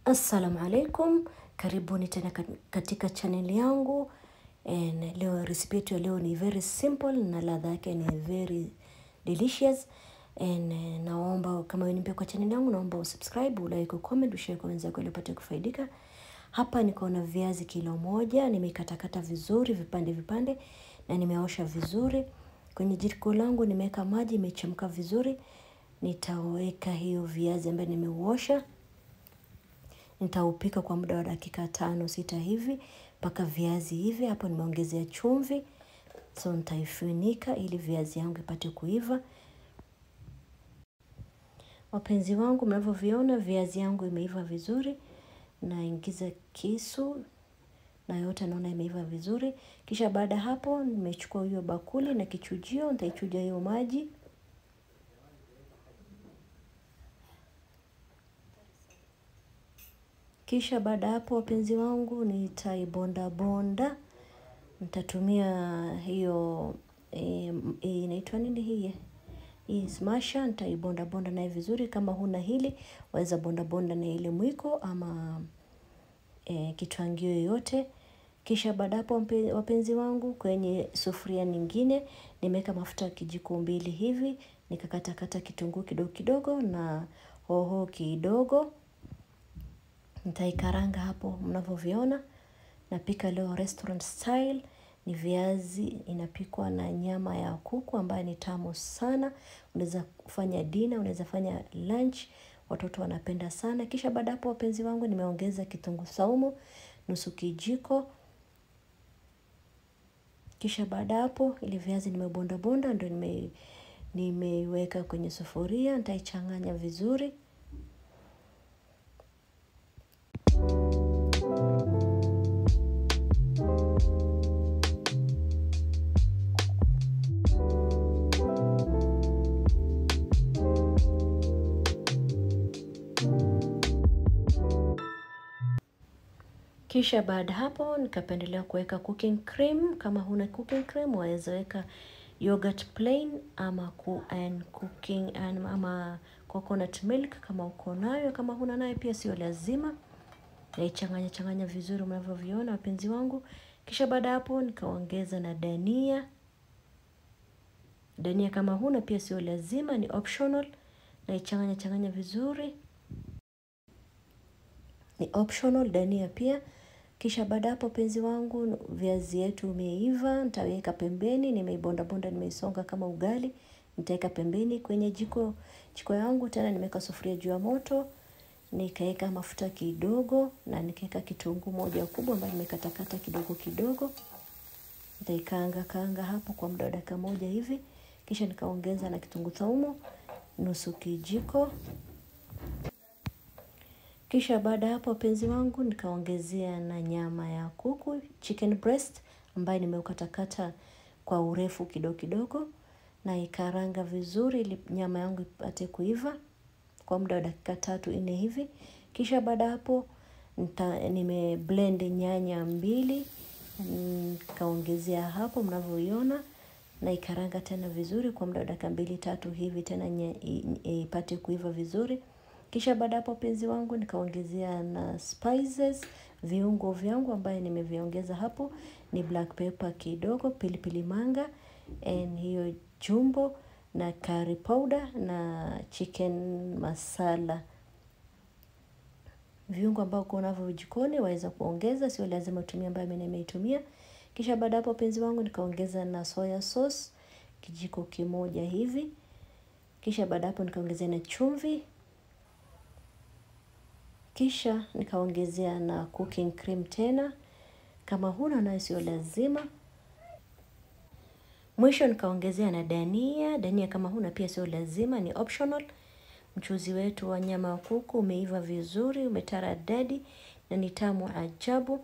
Assalamu alaikum, karibuni tena katika channel yangu. Leo recipe yetu ya leo ni very simple na ladha yake ni very delicious. Naomba kama wewe ni mpya kwa channel yangu, naomba usubscribe, ulike, comment, ushare kwa wenzako ili upate kufaidika. Hapa niko na viazi kilo moja, nimekatakata vizuri vipande vipande na nimeosha vizuri. Kwenye jiko langu nimeweka maji, imechemka vizuri. Nitaweka hiyo viazi ambayo nimeuosha. Nitaupika kwa muda wa dakika 5-6 hivi mpaka viazi hivi. Hapo nimeongezea chumvi. So nitaifunika ili viazi yangu ipate kuiva. Wapenzi wangu, mnavyoviona viazi yangu imeiva vizuri. Naingiza kisu na yote naona imeiva vizuri. Kisha baada hapo nimechukua hiyo bakuli na kichujio, nitaichuja hiyo maji. Kisha baada hapo wapenzi wangu nitaibonda bonda. Nitatumia hiyo inaitwa nini hii smasher. Nitaibonda bonda naye vizuri. Kama huna hili waweza bonda bonda na ile mwiko ama kitwangio yoyote. Kisha baada hapo wapenzi wangu, kwenye sufuria nyingine nimeweka mafuta kijiko 2 hivi. Nikakata kitunguu kidogo kidogo na hoho kidogo. Nitaikaranga hapo mnavyoviona. Napika leo restaurant style. Ni viazi inapikwa na nyama ya kuku ambayo ni tamu sana. Unaweza kufanya dinner, unaweza fanya lunch. Watoto wanapenda sana. Kisha baada hapo wapenzi wangu nimeongeza kitunguu saumu nusu kijiko. Kisha baada hapo ile viazi nimebonda bonda ndio nimeiweka kwenye sufuria. Nitaichanganya vizuri. Kisha baada hapo nikapendelea kuweka cooking cream. Kama huna cooking cream waweza weka yogurt plain ama ama coconut milk kama uko nayo. Kama huna nayo pia sio lazima. Naichanganya vizuri mnavyoviona wapenzi wangu. Kisha baada hapo nikaongeza na dania. Dania kama huna pia sio lazima, ni optional. Naichanganya vizuri. Ni optional dania pia. Kisha baada hapo penzi wangu viazi yetu imeiva, nitaweka pembeni. Nimeibonda bonda, nimeisonga kama ugali. Nitaweka pembeni kwenye jiko yangu. Tena nimeweka sufuria juu ya moto. Nikaweka mafuta kidogo na nikaweka kitunguu moja kubwa ambayo nimekatakata kidogo kidogo. Nitaikaanga hapo kwa muda wa dakika 1 hivi. Kisha nikaongeza na kitunguu saumu nusu kijiko. Kisha baada hapo penzi wangu nikaongezea na nyama ya kuku, chicken breast ambayo nimeukatakata kwa urefu kidogo kidogo, na ikaranga vizuri ili nyama yangu ipate kuiva kwa muda wa dakika 3-4 hivi. Kisha baada hapo nimeblend nyanya 2 nikaongezea hapo mnavyoiona, na ikaranga tena vizuri kwa muda wa dakika 2-3 hivi tena ipate kuiva vizuri. Kisha baada hapo penzi wangu nikaongezea na spices, viungo vyangu ambaye nimeviongeza hapo ni black pepper kidogo, pilipili manga, hiyo jumbo na curry powder na chicken masala. Viungo ambao uko navyo jikoni waweza kuongeza, sio lazima utumie ambayo mimi nimeitumia. Kisha baada hapo penzi wangu nikaongeza na soya sauce kijiko 1 hivi. Kisha baada hapo nikaongezea na chumvi. Kisha nikaongezea na cooking cream tena. Kama huna nayo sio lazima. Mwisho nikaongezea na dania. Dania kama huna pia sio lazima, ni optional. Mchuzi wetu wa nyama ya kuku umeiva vizuri, umetaradadi na ni tamu ajabu.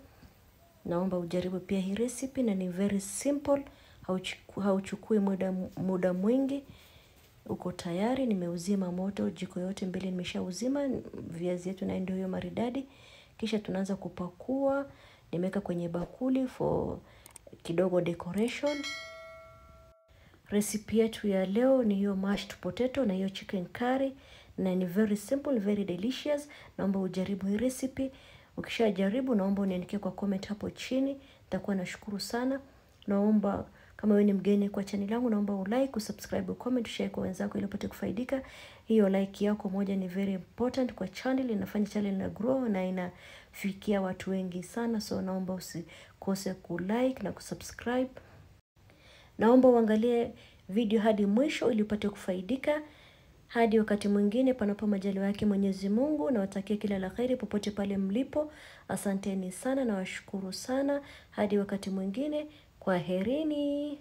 Naomba ujaribu pia hii recipe na ni very simple. Hauchukui muda mwingi. Uko tayari. Nimeuzima moto jiko yote mbili nimeshauzima. Viazi yetu na ndio hiyo maridadi. Kisha tunaanza kupakua. Nimeweka kwenye bakuli for kidogo decoration. Recipe yetu ya leo ni hiyo mashed potato na hiyo chicken curry na ni very simple, very delicious. Naomba ujaribu hii recipe. Ukishajaribu naomba uniandikie kwa comment hapo chini. Nitakuwa nashukuru sana. Naomba kama wewe ni mgeni kwa channel yangu, naomba ulike, usubscribe, ucomment, share kwa wenzako ili upate kufaidika. Hiyo like yako moja ni very important kwa channel, inafanya channel na grow na inafikia watu wengi sana. So naomba usikose kulike na kusubscribe. Naomba uangalie video hadi mwisho ili upate kufaidika. Hadi wakati mwingine, panapo majaliwa yake Mwenyezi Mungu, na watakia kila la kheri popote pale mlipo. Asanteni sana na washukuru sana. Hadi wakati mwingine, kwaherini.